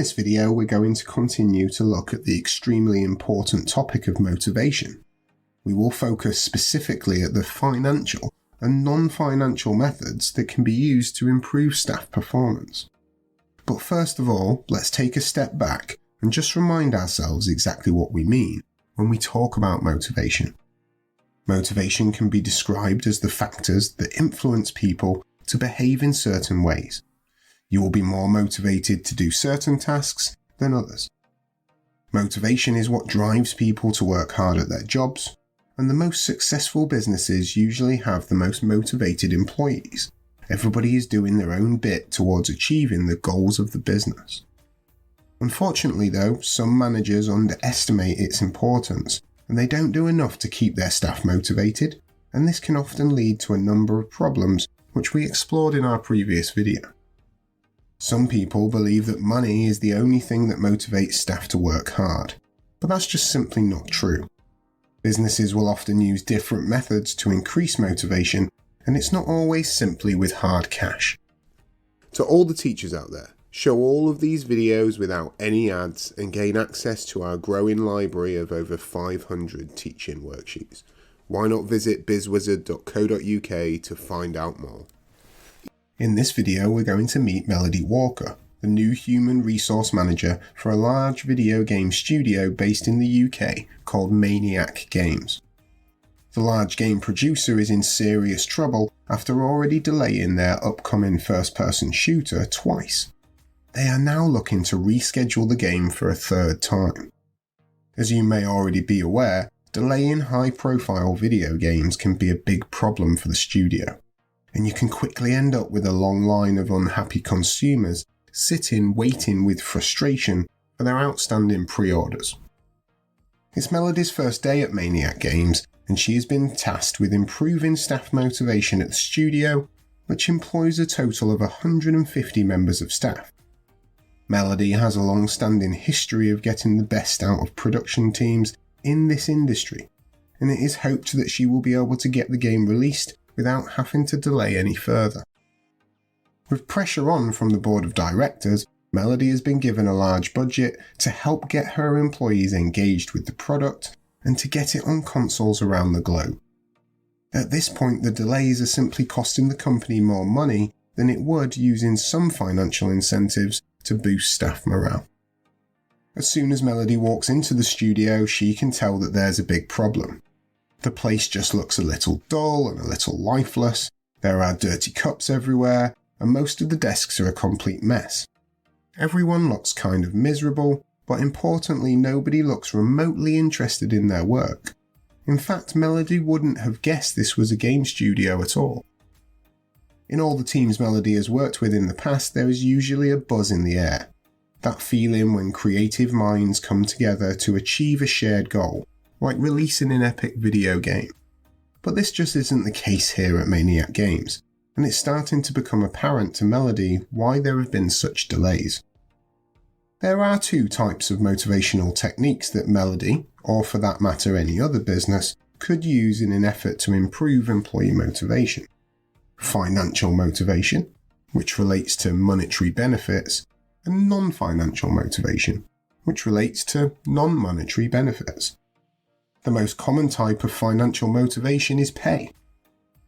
this video, we're going to continue to look at the extremely important topic of motivation. We will focus specifically at the financial and non-financial methods that can be used to improve staff performance. But first of all, let's take a step back and just remind ourselves exactly what we mean when we talk about motivation. Motivation can be described as the factors that influence people to behave in certain ways. You will be more motivated to do certain tasks than others. Motivation is what drives people to work hard at their jobs, and the most successful businesses usually have the most motivated employees. Everybody is doing their own bit towards achieving the goals of the business. Unfortunately though, some managers underestimate its importance, and they don't do enough to keep their staff motivated, and this can often lead to a number of problems which we explored in our previous video. Some people believe that money is the only thing that motivates staff to work hard, but that's just simply not true. Businesses will often use different methods to increase motivation, and it's not always simply with hard cash. To all the teachers out there, show all of these videos without any ads and gain access to our growing library of over 500 teaching worksheets. Why not visit bizwizard.co.uk to find out more? In this video, we're going to meet Melody Walker, the new human resource manager for a large video game studio based in the UK called Maniac Games. The large game producer is in serious trouble after already delaying their upcoming first-person shooter twice. They are now looking to reschedule the game for a third time. As you may already be aware, delaying high-profile video games can be a big problem for the studio, and you can quickly end up with a long line of unhappy consumers sitting waiting with frustration for their outstanding pre-orders. It's Melody's first day at Maniac Games, and she has been tasked with improving staff motivation at the studio, which employs a total of 150 members of staff. Melody has a long-standing history of getting the best out of production teams in this industry, and it is hoped that she will be able to get the game released without having to delay any further. With pressure on from the board of directors, Melody has been given a large budget to help get her employees engaged with the product and to get it on consoles around the globe. At this point, the delays are simply costing the company more money than it would using some financial incentives to boost staff morale. As soon as Melody walks into the studio, she can tell that there's a big problem. The place just looks a little dull and a little lifeless, there are dirty cups everywhere, and most of the desks are a complete mess. Everyone looks kind of miserable, but importantly nobody looks remotely interested in their work. In fact, Melody wouldn't have guessed this was a game studio at all. In all the teams Melody has worked with in the past, there is usually a buzz in the air. That feeling when creative minds come together to achieve a shared goal, like releasing an epic video game. But this just isn't the case here at Maniac Games, and it's starting to become apparent to Melody why there have been such delays. There are two types of motivational techniques that Melody, or for that matter any other business, could use in an effort to improve employee motivation. Financial motivation, which relates to monetary benefits, and non-financial motivation, which relates to non-monetary benefits. The most common type of financial motivation is pay.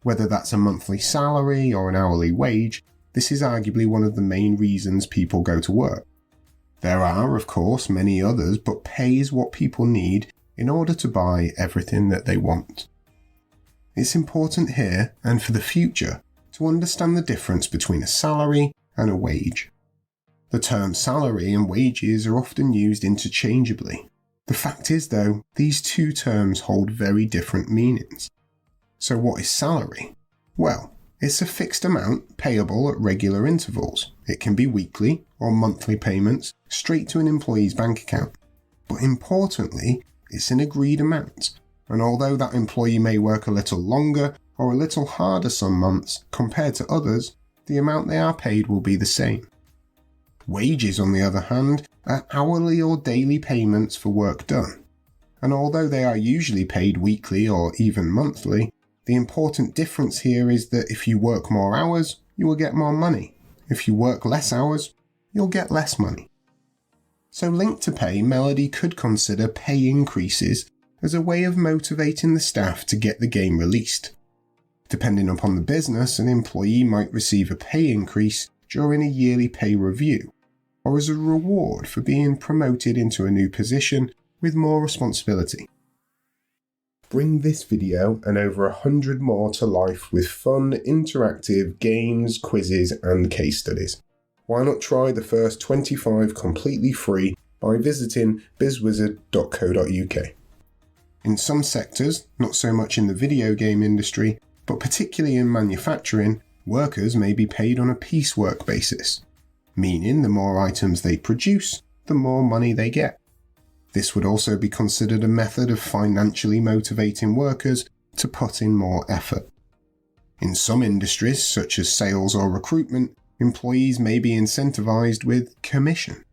Whether that's a monthly salary or an hourly wage, this is arguably one of the main reasons people go to work. There are, of course, many others, but pay is what people need in order to buy everything that they want. It's important here, and for the future, to understand the difference between a salary and a wage. The terms salary and wages are often used interchangeably. The fact is, though, these two terms hold very different meanings. So what is salary? Well, it's a fixed amount payable at regular intervals. It can be weekly or monthly payments straight to an employee's bank account. But importantly, it's an agreed amount, and although that employee may work a little longer or a little harder some months compared to others, the amount they are paid will be the same. Wages, on the other hand, are hourly or daily payments for work done, and although they are usually paid weekly or even monthly, the important difference here is that if you work more hours, you will get more money. If you work less hours, you'll get less money. So linked to pay, Melody could consider pay increases as a way of motivating the staff to get the game released. Depending upon the business, an employee might receive a pay increase during a yearly pay review, or as a reward for being promoted into a new position with more responsibility. Bring this video and over 100 more to life with fun, interactive games, quizzes and case studies. Why not try the first 25 completely free by visiting bizwizard.co.uk. In some sectors, not so much in the video game industry, but particularly in manufacturing, workers may be paid on a piecework basis, meaning the more items they produce, the more money they get. This would also be considered a method of financially motivating workers to put in more effort. In some industries, such as sales or recruitment, employees may be incentivized with commission.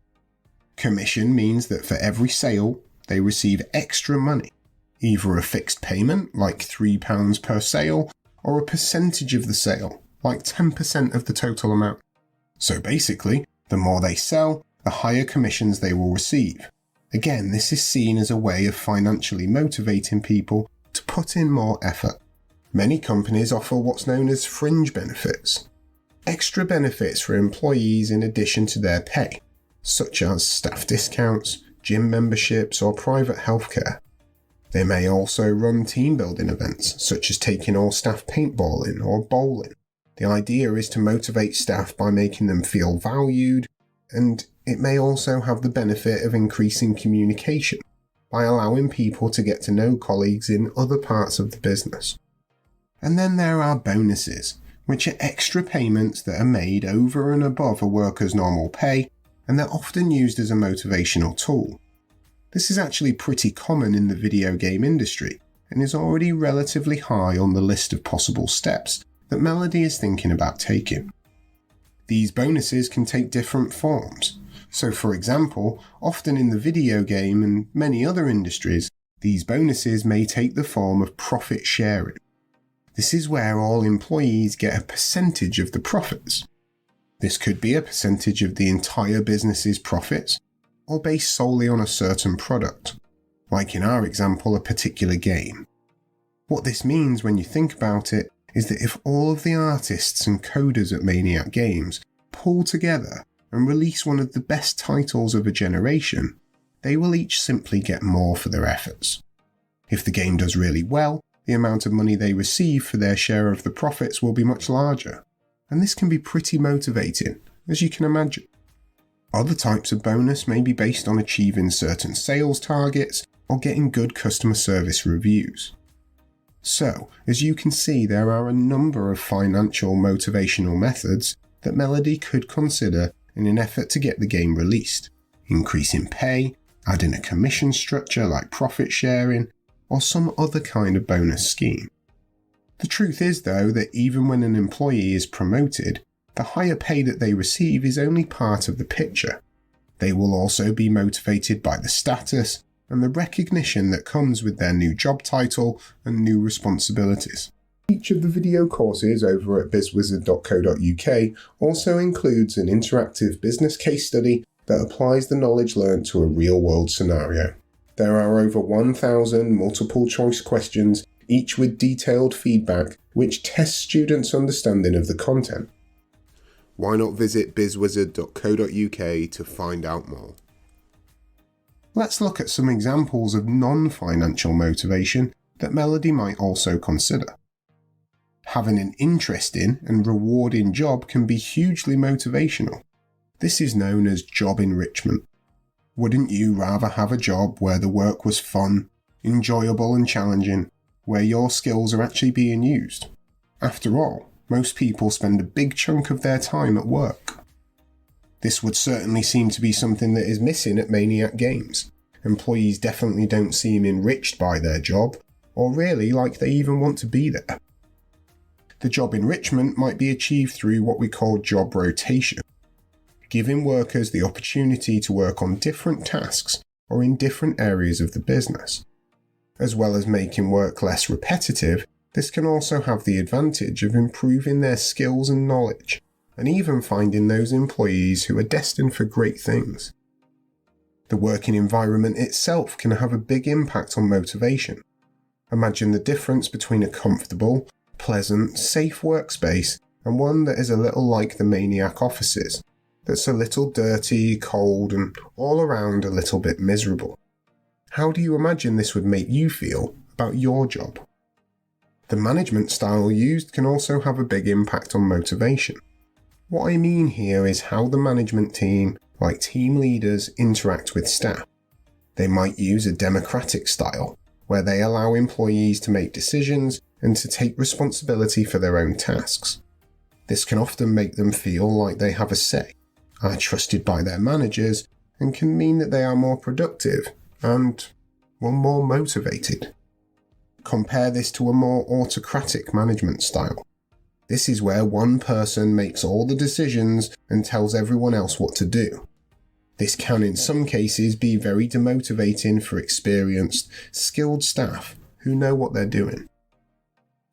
Commission means that for every sale, they receive extra money, either a fixed payment, like £3 per sale, or a percentage of the sale, like 10% of the total amount. So basically, the more they sell, the higher commissions they will receive. Again, this is seen as a way of financially motivating people to put in more effort. Many companies offer what's known as fringe benefits, extra benefits for employees in addition to their pay, such as staff discounts, gym memberships, or private healthcare. They may also run team building events, such as taking all staff paintballing or bowling. The idea is to motivate staff by making them feel valued, and it may also have the benefit of increasing communication by allowing people to get to know colleagues in other parts of the business. And then there are bonuses, which are extra payments that are made over and above a worker's normal pay, and they're often used as a motivational tool. This is actually pretty common in the video game industry, and is already relatively high on the list of possible steps that Melody is thinking about taking. These bonuses can take different forms. So for example, often in the video game and many other industries, these bonuses may take the form of profit sharing. This is where all employees get a percentage of the profits. This could be a percentage of the entire business's profits, or based solely on a certain product, like in our example, a particular game. What this means when you think about it is that if all of the artists and coders at Maniac Games pull together and release one of the best titles of a generation, they will each simply get more for their efforts. If the game does really well, the amount of money they receive for their share of the profits will be much larger, and this can be pretty motivating, as you can imagine. Other types of bonus may be based on achieving certain sales targets or getting good customer service reviews. So, as you can see, there are a number of financial motivational methods that Melody could consider in an effort to get the game released. Increasing pay, adding a commission structure like profit sharing, or some other kind of bonus scheme. The truth is, though, that even when an employee is promoted, the higher pay that they receive is only part of the picture. They will also be motivated by the status and the recognition that comes with their new job title and new responsibilities. Each of the video courses over at bizwizard.co.uk also includes an interactive business case study that applies the knowledge learnt to a real-world scenario. There are over 1,000 multiple-choice questions, each with detailed feedback, which tests students' understanding of the content. Why not visit bizwizard.co.uk to find out more? Let's look at some examples of non-financial motivation that Melody might also consider. Having an interesting and rewarding job can be hugely motivational. This is known as job enrichment. Wouldn't you rather have a job where the work was fun, enjoyable and challenging, where your skills are actually being used? After all, most people spend a big chunk of their time at work. This would certainly seem to be something that is missing at Maniac Games. Employees definitely don't seem enriched by their job, or really like they even want to be there. The job enrichment might be achieved through what we call job rotation, giving workers the opportunity to work on different tasks or in different areas of the business. As well as making work less repetitive, this can also have the advantage of improving their skills and knowledge, and even finding those employees who are destined for great things. The working environment itself can have a big impact on motivation. Imagine the difference between a comfortable, pleasant, safe workspace and one that is a little like the Maniac offices, that's a little dirty, cold, and all around a little bit miserable. How do you imagine this would make you feel about your job? The management style used can also have a big impact on motivation. What I mean here is how the management team, like team leaders, interact with staff. They might use a democratic style, where they allow employees to make decisions and to take responsibility for their own tasks. This can often make them feel like they have a say, are trusted by their managers, and can mean that they are more productive and, well, more motivated. Compare this to a more autocratic management style. This is where one person makes all the decisions and tells everyone else what to do. This can in some cases be very demotivating for experienced, skilled staff who know what they're doing.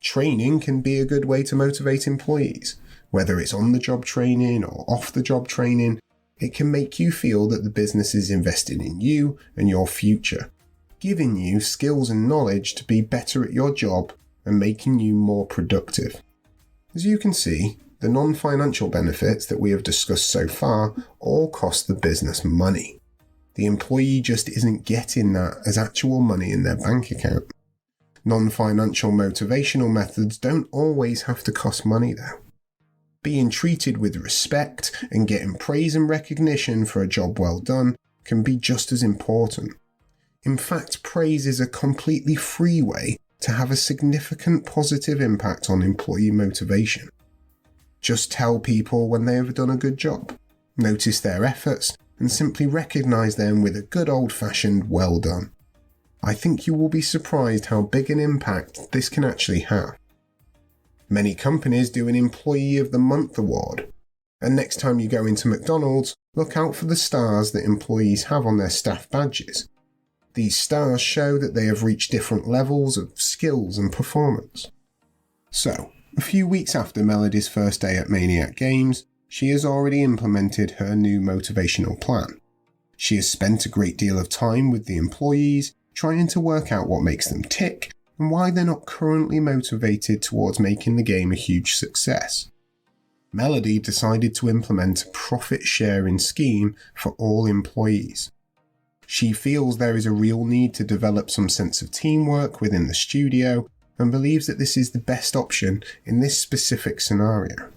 Training can be a good way to motivate employees. Whether it's on-the-job training or off-the-job training, it can make you feel that the business is investing in you and your future, giving you skills and knowledge to be better at your job and making you more productive. As you can see, the non-financial benefits that we have discussed so far all cost the business money. The employee just isn't getting that as actual money in their bank account. Non-financial motivational methods don't always have to cost money though. Being treated with respect and getting praise and recognition for a job well done can be just as important. In fact, praise is a completely free way to have a significant positive impact on employee motivation. Just tell people when they have done a good job, notice their efforts, and simply recognise them with a good old-fashioned well done. I think you will be surprised how big an impact this can actually have. Many companies do an Employee of the Month award, and next time you go into McDonald's, look out for the stars that employees have on their staff badges. These stars show that they have reached different levels of skills and performance. So, a few weeks after Melody's first day at Maniac Games, she has already implemented her new motivational plan. She has spent a great deal of time with the employees, trying to work out what makes them tick and why they're not currently motivated towards making the game a huge success. Melody decided to implement a profit-sharing scheme for all employees. She feels there is a real need to develop some sense of teamwork within the studio and believes that this is the best option in this specific scenario.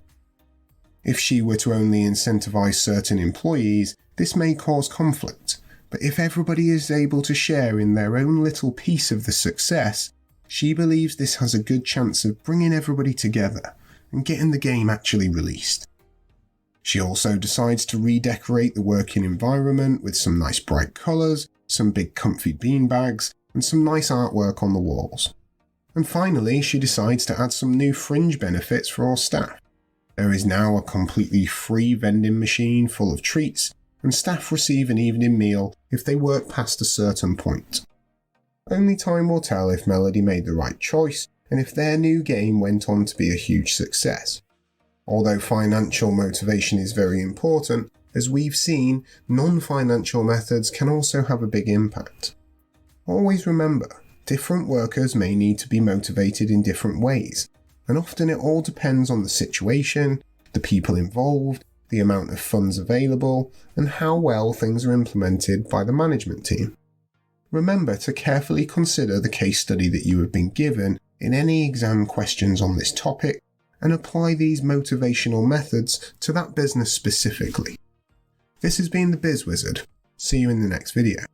If she were to only incentivize certain employees, this may cause conflict, but if everybody is able to share in their own little piece of the success, she believes this has a good chance of bringing everybody together and getting the game actually released. She also decides to redecorate the working environment with some nice bright colours, some big comfy beanbags, and some nice artwork on the walls. And finally, she decides to add some new fringe benefits for all staff. There is now a completely free vending machine full of treats, and staff receive an evening meal if they work past a certain point. Only time will tell if Melody made the right choice and if their new game went on to be a huge success. Although financial motivation is very important, as we've seen, non-financial methods can also have a big impact. Always remember, different workers may need to be motivated in different ways, and often it all depends on the situation, the people involved, the amount of funds available, and how well things are implemented by the management team. Remember to carefully consider the case study that you have been given in any exam questions on this topic and apply these motivational methods to that business specifically. This has been the BizWizard. See you in the next video.